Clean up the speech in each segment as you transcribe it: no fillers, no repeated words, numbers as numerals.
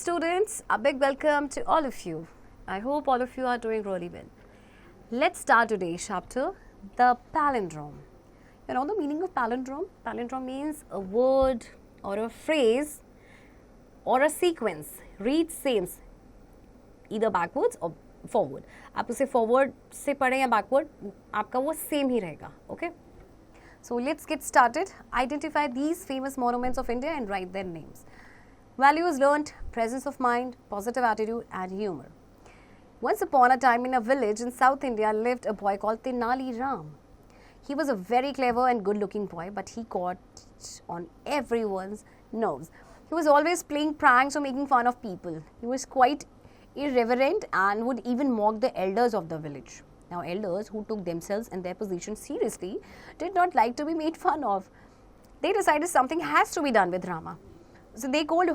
students, a big welcome to all of you. I hope all of you are doing really well. Let's start today's chapter, the palindrome. You know the meaning of palindrome? Palindrome means a word or a phrase or a sequence reads same either backwards or forward. आप उसे forward से पढ़ें या backward, आपका वो same ही रहेगा. Okay? So let's get started. Identify these famous monuments of India and write their names. Values learnt, presence of mind, positive attitude and humor. Once upon a time in a village in South India lived a boy called Tenali Ram. He was a very clever and good looking boy, but he got on everyone's nerves. He was always playing pranks or making fun of people. He was quite irreverent and would even mock the elders of the village. Now elders who took themselves and their position seriously did not like to be made fun of. They decided something has to be done with Rama. So they called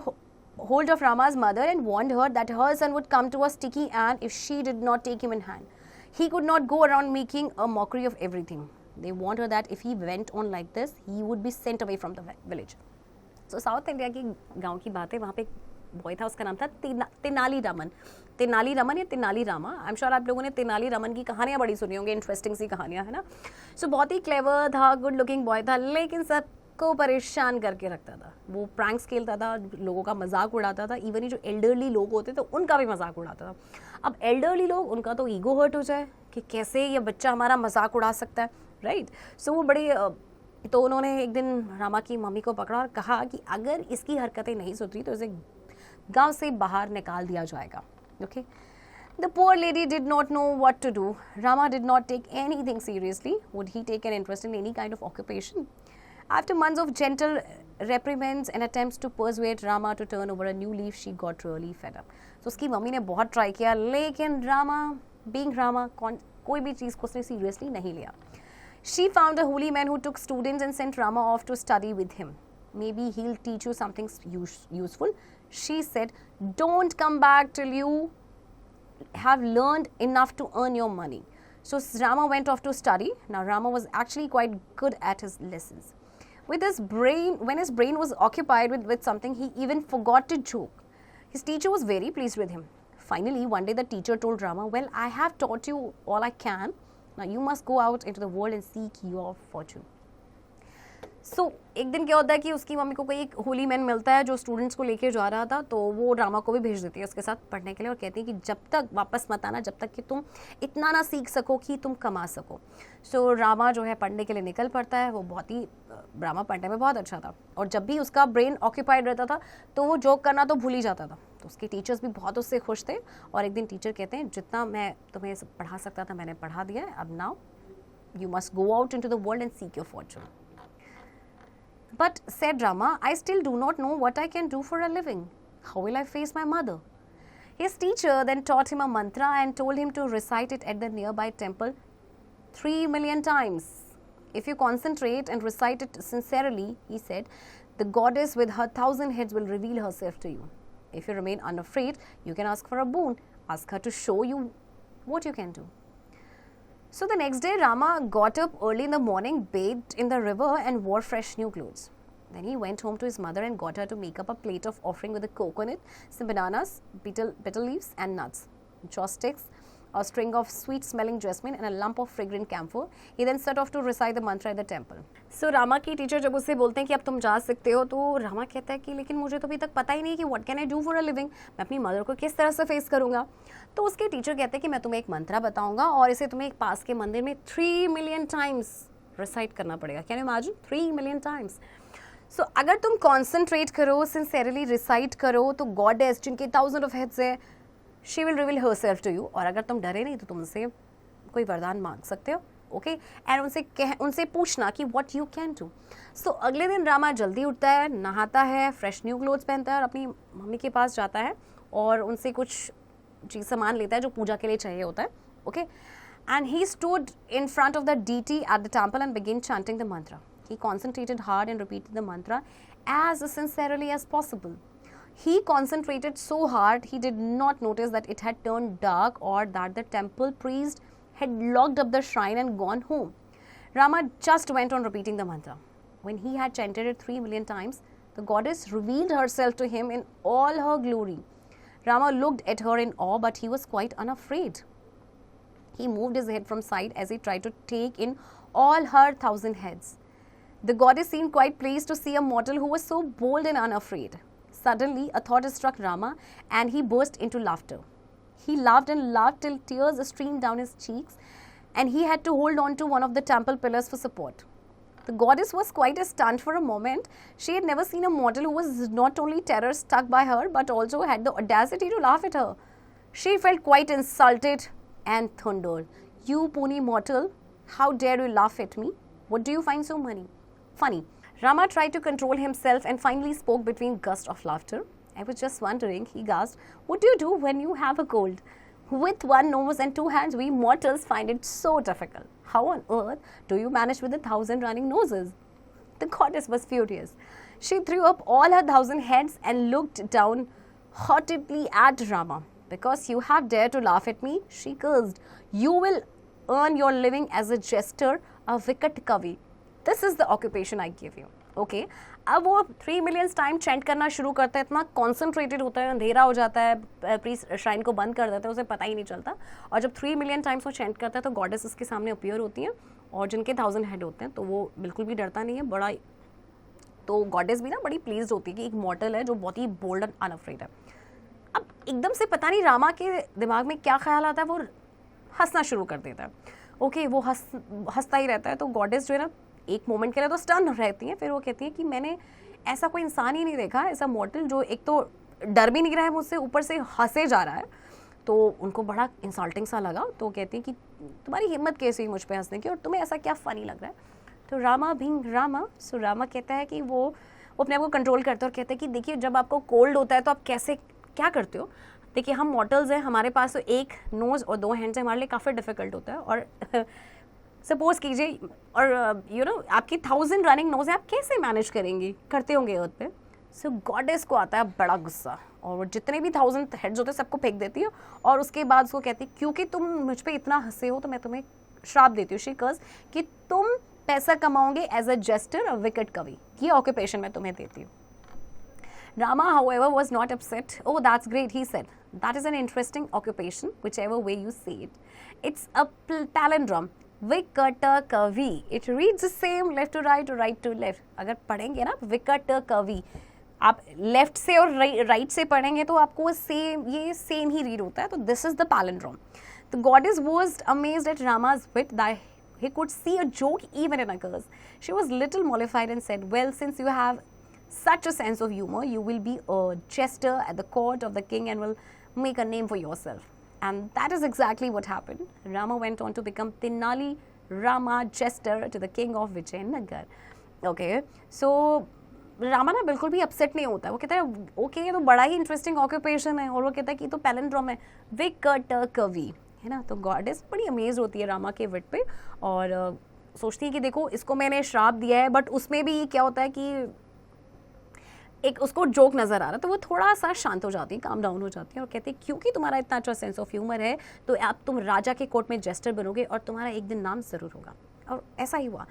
hold of Rama's mother and warned her that her son would come to a sticky end if she did not take him in hand. He could not go around making a mockery of everything. They warned her that if he went on like this, he would be sent away from the village. So South India की गांव की बात है, वहाँ पे boy था, उसका नाम था तेनाली रामन. तेनाली रमन या Tenali Rama. I am sure आप लोगों ने तेनाली रमन की कहानियाँ बड़ी सुनी होंगी, इंटरेस्टिंग सी कहानियाँ है ना. सो बहुत ही क्लेवर था, गुड लुकिंग बॉय था, लेकिन सबको परेशान करके रखता था. वो प्रैंक्स खेलता था, लोगों का मजाक उड़ाता था. इवन ही जो एल्डरली लोग होते थे उनका भी मजाक उड़ाता था. अब एल्डरली लोग, उनका तो ईगो हर्ट हो जाए कि कैसे ये बच्चा हमारा मजाक उड़ा सकता है, राइट. सो वो बड़ी तो उन्होंने एक दिन रामा की मम्मी को पकड़ा और कहा कि अगर इसकी हरकतें नहीं सुधरी तो इसे गांव से बाहर निकाल दिया जाएगा. Okay. The poor lady did not know what to do. Rama did not take anything seriously. Would he take an interest in any kind of occupation? After months of gentle reprimands and attempts to persuade Rama to turn over a new leaf, she got really fed up. So उसकी mummy ने बहुत try किया, लेकिन Rama, being Rama, कोई भी चीज़ को उसने seriously नहीं लिया. She found a holy man who took students and sent Rama off to study with him. Maybe he'll teach you something useful. She said, don't come back till you have learned enough to earn your money. So Rama went off to study. Now Rama was actually quite good at his lessons. With his brain, when his brain was occupied with something, he even forgot to joke. His teacher was very pleased with him. Finally, one day the teacher told Rama, well, I have taught you all I can. Now you must go out into the world and seek your fortune. सो एक दिन क्या होता है कि उसकी mummy को कोई एक होली मैन मिलता है जो स्टूडेंट्स को लेके जा रहा था, तो वो रामा को भी भेज देती है उसके साथ पढ़ने के लिए और कहती है कि जब तक वापस मत आना जब तक कि तुम इतना ना सीख सको कि तुम कमा सको. सो रामा जो है पढ़ने के लिए निकल पड़ता है. वो बहुत ही रामा पढ़ने में बहुत अच्छा था और जब भी उसका ब्रेन ऑक्यूपाइड रहता था तो वो जोक करना तो भूल ही जाता था. तो उसके टीचर्स भी बहुत उससे खुश थे और एक दिन टीचर कहते हैं जितना मैं तुम्हें पढ़ा सकता था मैंने पढ़ा दिया है, अब now you must go out into the world and seek your Fortune. But, said Rama, I still do not know what I can do for a living. How will I face my mother? His teacher then taught him a mantra and told him to recite it at the nearby temple 3 million times. If you concentrate and recite it sincerely, he said, the goddess with her 1,000 heads will reveal herself to you. If you remain unafraid, you can ask for a boon. Ask her to show you what you can do. So the next day, Rama got up early in the morning, bathed in the river and wore fresh new clothes. Then he went home to his mother and got her to make up a plate of offering with a coconut, some bananas, betel leaves and nuts, chopsticks, a string of sweet-smelling jasmine and a lump of fragrant camphor. He then set off to recite the mantra at the temple. So Rama की teacher जब उससे बोलते हैं कि अब तुम जा सकते हो, तो रामा कहता है कि लेकिन मुझे तो अभी तक पता ही नहीं कि what can I do for a living? मैं अपनी मदर को किस तरह से फेस करूँगा. तो उसके टीचर कहते हैं कि मैं तुम्हें एक मंत्रा बताऊँगा और इसे तुम्हें एक पास के मंदिर में 3 million times रिसाइट करना पड़ेगा. Can you imagine 3 million times? सो अगर तुम कॉन्सेंट्रेट करो, सिंसेरली रिसाइट करो, तो गॉडेस जिनके 1000 of heads है, she will reveal herself to you. और अगर तुम डरे नहीं तो तुम उनसे कोई वरदान मांग सकते हो. ओके एंड उनसे पूछना कि व्हाट यू कैन डू. सो अगले दिन रामा जल्दी उठता है, नहाता है, फ्रेश न्यू क्लोथ्स पहनता है और अपनी मम्मी के पास जाता है और उनसे कुछ चीज़ सामान लेता है जो पूजा के लिए चाहिए होता है. Okay and he stood in front of the deity at the temple and begin chanting the mantra. He concentrated hard and repeated the mantra as sincerely as possible. He concentrated so hard he did not notice that it had turned dark or that the temple priest had locked up the shrine and gone home. Rama just went on repeating the mantra. When he had chanted it 3 million times, the goddess revealed herself to him in all her glory. Rama looked at her in awe, but he was quite unafraid. He moved his head from side as he tried to take in all her 1,000 heads. The goddess seemed quite pleased to see a mortal who was so bold and unafraid. Suddenly, a thought struck Rama, and he burst into laughter. He laughed and laughed till tears streamed down his cheeks, and he had to hold on to one of the temple pillars for support. The goddess was quite stunned for a moment. She had never seen a mortal who was not only terror struck by her, but also had the audacity to laugh at her. She felt quite insulted and thundered, "You puny mortal, how dare you laugh at me? What do you find so funny?" Rama tried to control himself and finally spoke between gusts of laughter. "I was just wondering," he gasped, "what do you do when you have a cold? With one nose and two hands, we mortals find it so difficult. How on earth do you manage with 1,000 running noses?" The goddess was furious. She threw up all her 1,000 heads and looked down haughtily at Rama. "Because you have dared to laugh at me," she cursed, "you will earn your living as a jester, a wicked kavi. This is the occupation I give you." Okay? अब वो 3 million time chant करना शुरू करता है, इतना concentrated होता है, अंधेरा हो जाता है, प्रीस्ट श्राइन को बंद कर देता है, उसे पता ही नहीं चलता. और जब 3 million टाइम्स वो चैंट करता है तो गॉडेस उसके सामने अपीयर होती हैं, और जिनके 1,000 हेड होते हैं तो वो बिल्कुल भी डरता नहीं है, बड़ा. तो गॉडेस भी ना बड़ी प्लीज होती है कि एक मॉर्टल है जो बहुत ही बोल्ड एंड अनअफ्रेड है. अब एकदम से पता नहीं रामा के दिमाग में क्या ख्याल आता है, वो हंसना शुरू कर देता है. ओके, वो हंसता ही रहता है. तो गॉडेस जो है ना, एक मोमेंट के लिए तो स्टन रहती हैं, फिर वो कहती है कि मैंने ऐसा कोई इंसान ही नहीं देखा, ऐसा मॉर्टल जो एक तो डर भी नहीं रहा है मुझसे, ऊपर से हंसे जा रहा है. तो उनको बड़ा इंसल्टिंग सा लगा. तो कहती है कि तुम्हारी हिम्मत कैसी हुई मुझ पे हंसने की, और तुम्हें ऐसा क्या फ़नी लग रहा है? तो रामा बीइंग रामा, सो रामा कहता है कि वो अपने आप को कंट्रोल करता है और कहता है कि देखिए, जब आपको कोल्ड होता है तो आप कैसे क्या करते हो? देखिए, हम मॉर्टल्स हैं, हमारे पास तो एक नोज़ और 2 हैंड्स हैं, हमारे लिए काफ़ी डिफ़िकल्ट होता है. और सपोज कीजिए, और आपकी 1,000 रनिंग नोज है, आप कैसे मैनेज करेंगी, करते होंगे अर्थ पे. सो गॉडेस को आता है बड़ा गुस्सा, और वो जितने भी 1,000 हेड्स होते हैं सबको फेंक देती है. और उसके बाद उसको कहती है, क्योंकि तुम मुझ पे इतना हंसे हो तो मैं तुम्हें श्राप देती हूँ, शी कर्स, कि तुम पैसा कमाओगे as a jester, a wicked कवि. ये ऑक्यूपेशन मैं तुम्हें देती हूँ. Rama, however, was not upset. "Oh, that's great," he said. "That is an interesting occupation, whichever way you see it. It's a palindrome. विकट कवि, it reads same left to right और right to left." अगर पढ़ेंगे ना विकट कवि, आप left से और राइट से पढ़ेंगे तो आपको ये सेम ही रीड होता है. तो this is the palindrome. The goddess was amazed at Rama's wit that he could see a joke even in a curse. She was little mollified and said, "Well, since you have such a sense of humor, you will be a jester at the court of the king and will make a name for yourself." And that is exactly what happened. Rama went on to become Tenali Rama, jester to the king of Vijayanagar. Okay, so Rama ना बिल्कुल भी upset नहीं होता है. वो कहता है okay, ये तो बड़ा ही इंटरेस्टिंग ऑक्यूपेशन है, और वो कहता है कि तो पैलिंड्रोम है, विकट कवि, है ना. तो गॉडेस बड़ी अमेज होती है रामा के विट पे, और सोचती है कि देखो, इसको मैंने श्राप दिया है, बट उसमें भी क्या होता है कि एक उसको जोक नज़र आ रहा है, तो वो थोड़ा सा शांत हो जाती है, काम डाउन हो जाती है, और कहती है क्योंकि तुम्हारा इतना अच्छा सेंस ऑफ ह्यूमर है तो आप तुम राजा के कोर्ट में जेस्टर बनोगे और तुम्हारा एक दिन नाम ज़रूर होगा. और ऐसा ही हुआ.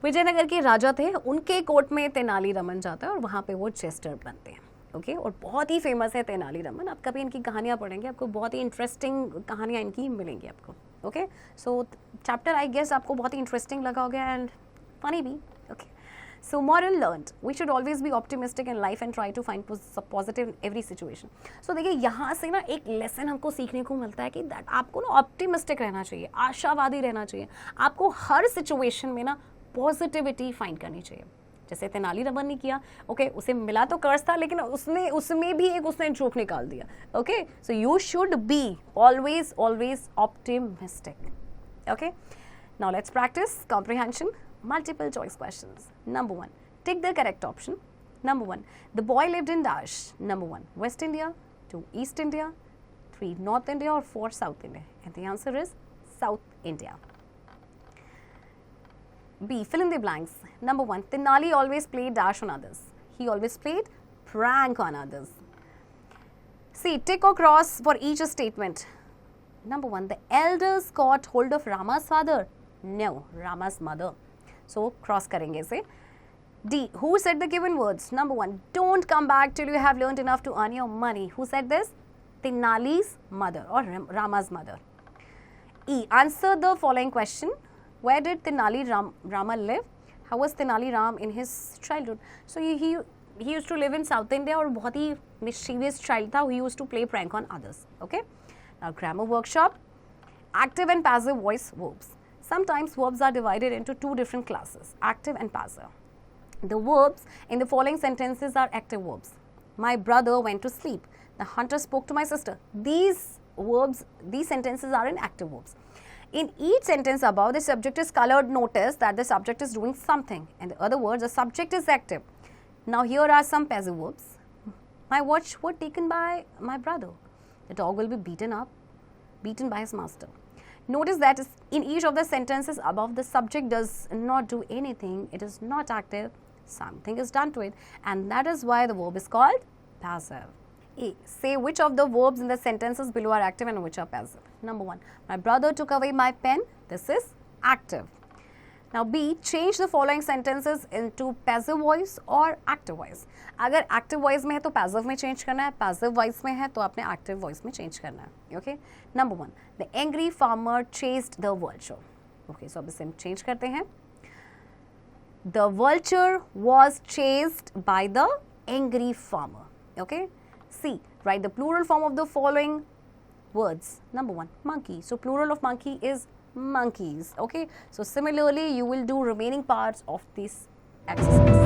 विजयनगर के राजा थे, उनके कोर्ट में तेनाली रमन जाता है और वहाँ पे वो जेस्टर बनते हैं. ओके, और बहुत ही फेमस है तेनाली रमन. आप कभी इनकी कहानियाँ पढ़ेंगे, आपको बहुत ही इंटरेस्टिंग कहानियाँ इनकी मिलेंगी आपको. Okay, so chapter I guess आपको बहुत ही इंटरेस्टिंग लगा होगा एंड फनी भी. Okay, so moral learned, we should always be optimistic in life and try to find positive in every situation. So देखिए, यहाँ से ना एक लेसन हमको सीखने को मिलता है कि दैट आपको ना ऑप्टिमिस्टिक रहना चाहिए, आशावादी रहना चाहिए. आपको हर सिचुएशन में ना पॉजिटिविटी फाइंड करनी चाहिए. जैसे तेनाली रमन ने किया. ओके, उसे मिला तो कर्ज था, लेकिन उसमें भी उसने जोक निकाल दिया. Okay, so you should be always optimistic. Okay, now let's practice comprehension. Multiple choice questions. Number 1, tick the correct option. Number 1, the boy lived in dash. Number 1, West India. 2, East India. 3, North India. Or 4, South India. And the answer is South India. B, fill in the blanks. Number 1, Tenali always played dash on others. He always played prank on others. C, tick or cross for each statement. Number 1, the elders caught hold of Rama's father. No, Rama's mother. So cross करेंगे इसे. D. Who said the given words? Number 1. Don't come back till you have learned enough to earn your money. Who said this? Tenali's mother or Rama's mother. E. Answer the following question. Where did Tenali Rama live? How was Tenali Ram in his childhood? So he used to live in South India और बहुत ही mischievous child था. He used to play prank on others. Okay. Now grammar workshop. Active and passive voice verbs. Sometimes verbs are divided into two different classes, active and passive. The verbs in the following sentences are active verbs. My brother went to sleep. The hunter spoke to my sister. These verbs, these sentences are in active verbs. In each sentence above, the subject is colored. Notice that the subject is doing something. In other words, the subject is active. Now here are some passive verbs. My watch was taken by my brother. The dog will be beaten by his master. Notice that in each of the sentences above, the subject does not do anything. It is not active. Something is done to it, and that is why the verb is called passive. A. Say which of the verbs in the sentences below are active and which are passive. Number 1. My brother took away my pen. This is active. Now B. Change the following sentences into passive voice or active voice. अगर active voice में है तो passive में change करना है, passive voice में है तो आपने active voice में change करना है. Okay. Number 1. The angry farmer chased the vulture. Okay. So अब इसे हम change करते हैं. The vulture was chased by the angry farmer. Okay. C. Write the plural form of the following words. Number 1. Monkey. So plural of monkey is monkeys. Okay. So similarly, you will do remaining parts of this exercise.